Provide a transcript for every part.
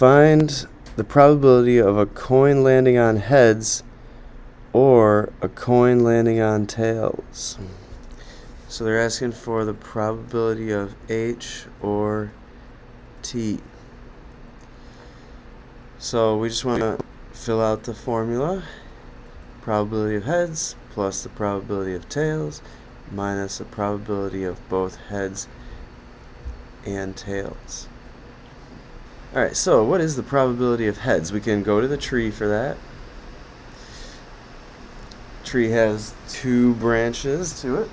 Find the probability of a coin landing on heads or a coin landing on tails. So they're asking for the probability of H or T. So we just want to fill out the formula. Probability of heads plus the probability of tails minus the probability of both heads and tails. Alright, so what is the probability of heads? We can go to the tree for that. Tree has 2 branches to it.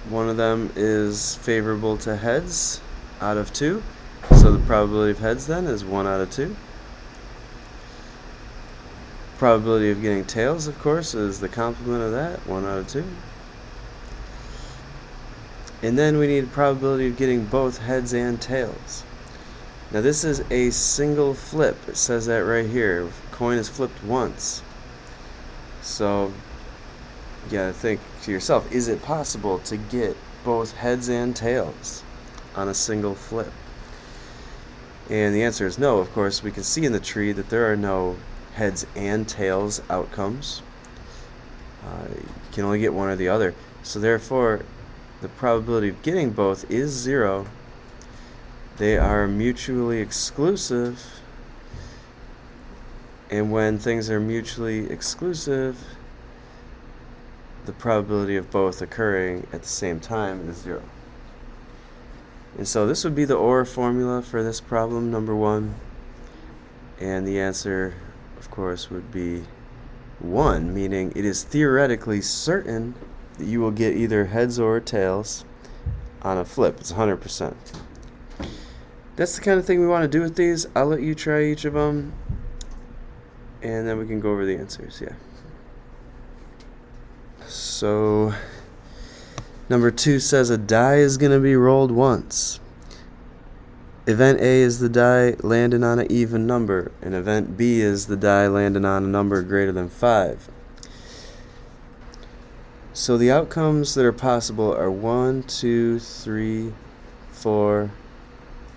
One of them is favorable to heads out of 2. So the probability of heads then is 1 out of 2. Probability of getting tails, of course, is the complement of that, 1 out of 2. And then we need probability of getting both heads and tails. Now this is a single flip. It says that right here. Coin is flipped once. So you gotta think to yourself, is it possible to get both heads and tails on a single flip? And the answer is no. Of course, we can see in the tree that there are no heads and tails outcomes. You can only get one or the other. So therefore, the probability of getting both is 0. They are mutually exclusive. And when things are mutually exclusive, the probability of both occurring at the same time is 0. And so this would be the OR formula for this problem, number 1. And the answer, of course, would be 1, meaning it is theoretically certain that you will get either heads or tails on a flip. It's 100%. That's the kind of thing we want to do with these. I'll let you try each of them, and then we can go over the answers. Yeah. So number 2 says a die is going to be rolled once. Event A is the die landing on an even number, and event B is the die landing on a number greater than 5. So the outcomes that are possible are 1, 2, 3, 4,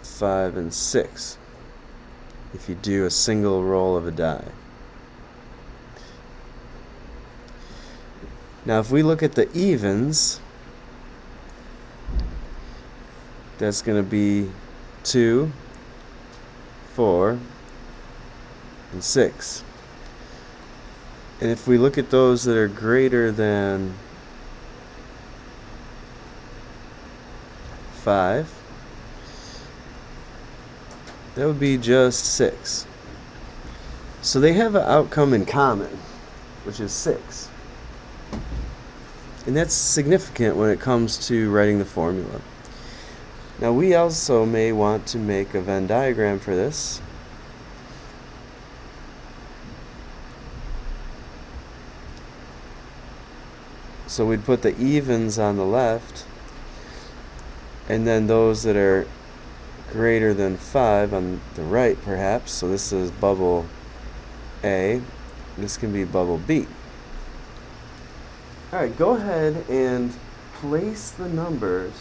5, and 6 if you do a single roll of a die. Now if we look at the evens, that's going to be 2, 4, and 6. And if we look at those that are greater than 5, that would be just 6. So they have an outcome in common, which is 6. And that's significant when it comes to writing the formula. Now we also may want to make a Venn diagram for this. So we'd put the evens on the left, and then those that are greater than 5 on the right, perhaps. So this is bubble A. This can be bubble B. Alright, go ahead and place the numbers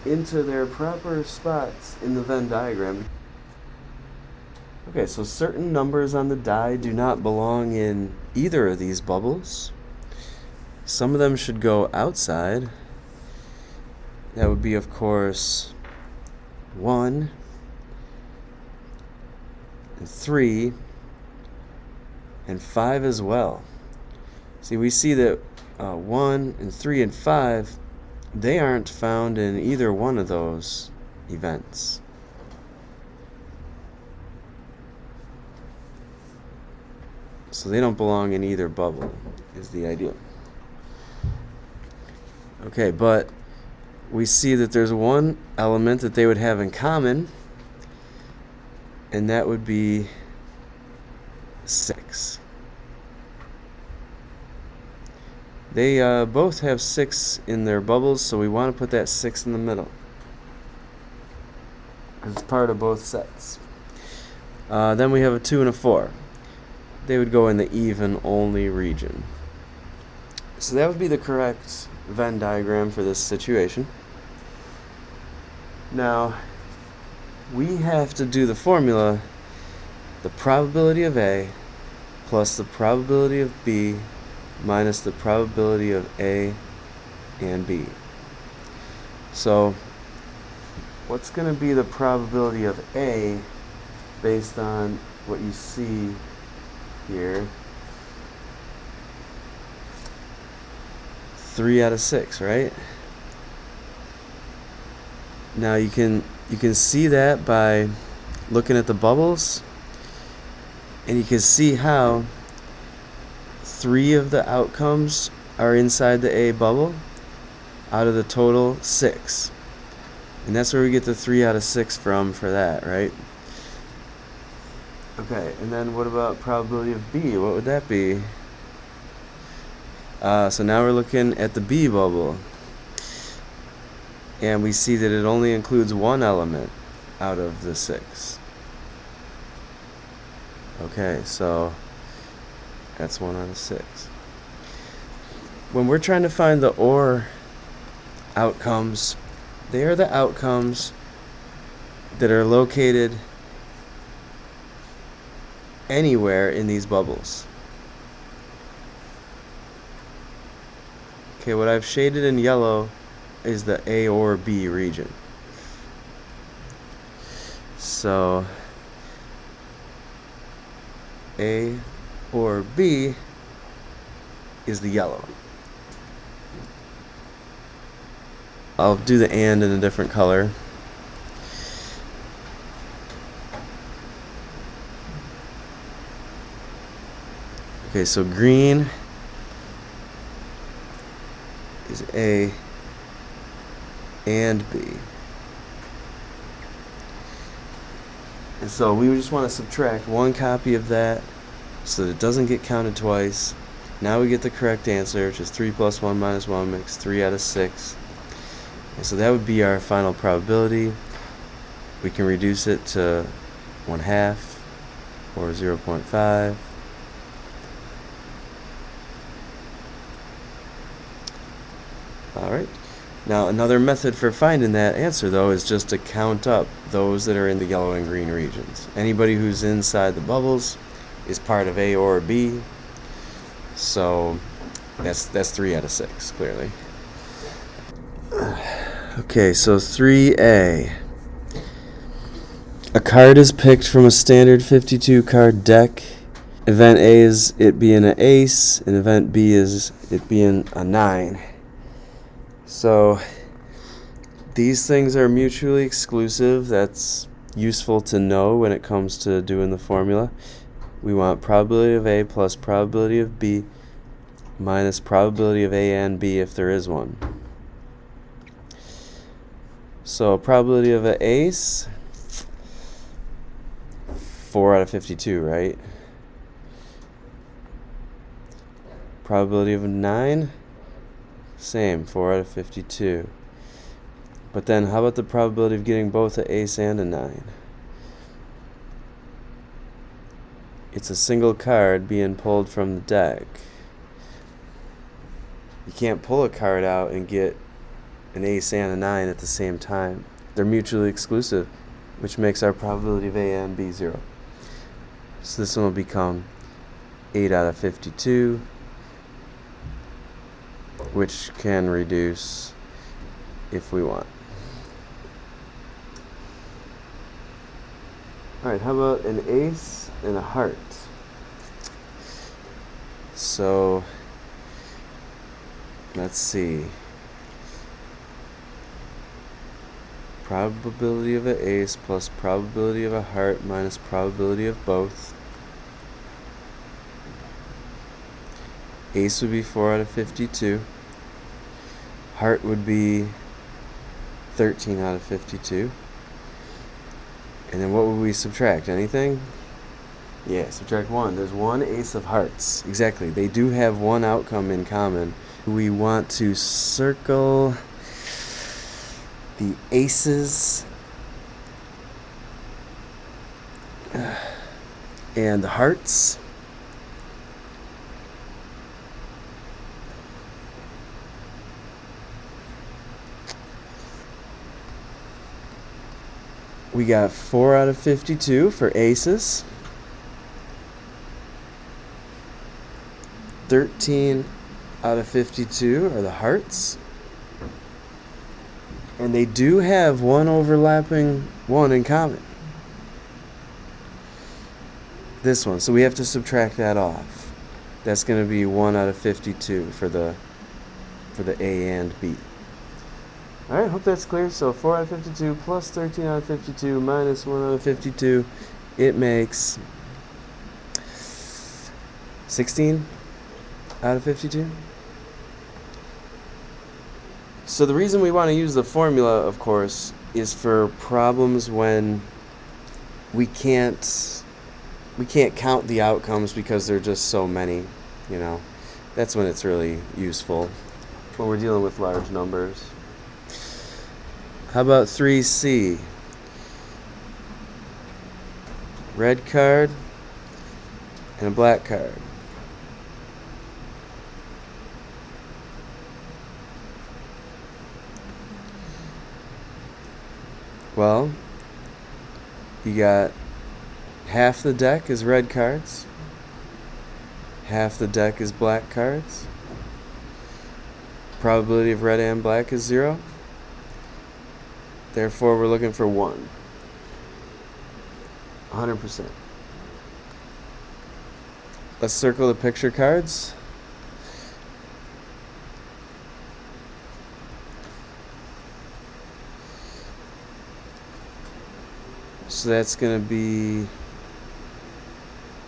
into their proper spots in the Venn diagram. Okay, so certain numbers on the die do not belong in either of these bubbles. Some of them should go outside. That would be, of course, 1 and 3 and 5 as well. See, we see that 1 and 3 and 5, they aren't found in either one of those events. So they don't belong in either bubble, is the idea. Okay, but we see that there's one element that they would have in common, and that would be 6. They both have 6 in their bubbles, so we want to put that 6 in the middle, because it's part of both sets. Then we have a 2 and a 4. They would go in the even only region. So that would be the correct Venn diagram for this situation. Now, we have to do the formula, the probability of A plus the probability of B minus the probability of A and B. So what's going to be the probability of A based on what you see here? 3 out of 6, right? Now you can see that by looking at the bubbles, and you can see how 3 of the outcomes are inside the A bubble out of the total 6. And that's where we get the 3 out of 6 from for that, right? Okay, and then what about probability of B? What would that be? So now we're looking at the B bubble, and we see that it only includes one element out of the 6. Okay, so that's 1 out of 6. When we're trying to find the OR outcomes, they are the outcomes that are located anywhere in these bubbles. Okay, what I've shaded in yellow is the A or B region. So A or B is the yellow. I'll do the and in a different color. Okay, so green is A and B. And so we just want to subtract one copy of that so that it doesn't get counted twice. Now we get the correct answer, which is 3 plus 1 minus 1 makes 3 out of 6. And so that would be our final probability. We can reduce it to 1/2 or 0.5. Alright. Now another method for finding that answer though is just to count up those that are in the yellow and green regions. Anybody who's inside the bubbles is part of A or B. So that's 3 out of 6, clearly. Okay, so 3A. A card is picked from a standard 52 card deck. Event A is it being an ace, and event B is it being a 9. So these things are mutually exclusive. That's useful to know when it comes to doing the formula. We want probability of A plus probability of B minus probability of A and B if there is one. So probability of an ace, 4 out of 52, right? Probability of a 9, same, 4 out of 52. But then how about the probability of getting both an ace and a 9? It's a single card being pulled from the deck. You can't pull a card out and get an ace and a 9 at the same time. They're mutually exclusive, which makes our probability of A and B 0. So this one will become 8 out of 52, which can reduce if we want. Alright, how about an ace and a heart? So let's see. Probability of an ace plus probability of a heart minus probability of both. Ace would be 4 out of 52. Heart would be 13 out of 52. And then what would we subtract? Anything? Yeah, subtract 1. There's one ace of hearts. Exactly. They do have one outcome in common. We want to circle the aces and the hearts. We got 4 out of 52 for aces. 13 out of 52 are the hearts. And they do have one overlapping one in common. This one. So we have to subtract that off. That's going to be 1 out of 52 for the A and B. Alright, hope that's clear. So 4 out of 52 plus 13 out of 52 minus 1 out of 52, it makes 16 out of 52. So the reason we want to use the formula, of course, is for problems when we can't count the outcomes because there are just so many, you know. That's when it's really useful, when we're dealing with large numbers. How about 3C? Red card and a black card. Well, you got half the deck is red cards, half the deck is black cards. Probability of red and black is 0. Therefore, we're looking for 1. 100%. Let's circle the picture cards. So that's going to be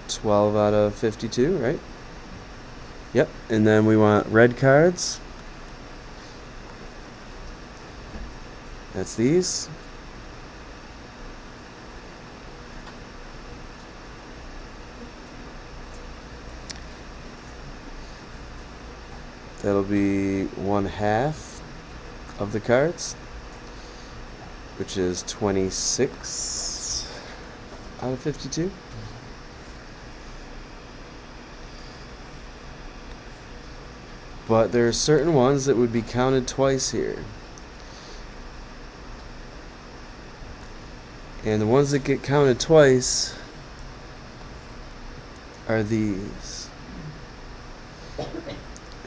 12 out of 52, right? Yep. And then we want red cards. That's these. That'll be 1/2 of the cards, which is 26 out of 52. But there are certain ones that would be counted twice here. And the ones that get counted twice are these.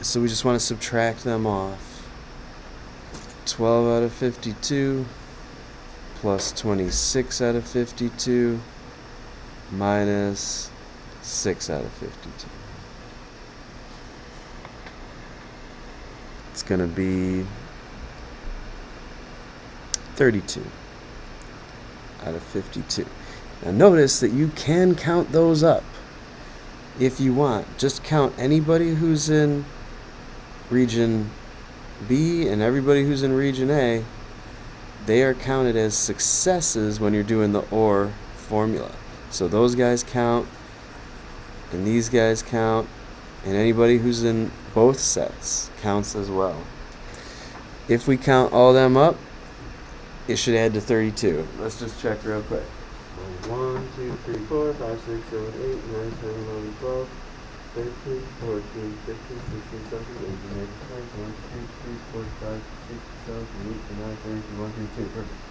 So we just want to subtract them off. 12 out of 52 plus 26 out of 52 minus 6 out of 52. It's going to be 32 out of 52. Now notice that you can count those up if you want. Just count anybody who's in region B and everybody who's in region A. They are counted as successes when you're doing the OR formula. So those guys count, and these guys count, and anybody who's in both sets counts as well. If we count all them up, it should add to 32. Let's just check real quick. 1, 2, 3, 4, 5, 6, 7, 8, 9, 10, 11, 12, 13, 14, 15, 16, 17, 18, 19, 20, 21, 22, 23, 24, 25, 26, 27, 28, 29, 30, 31, 32. Perfect.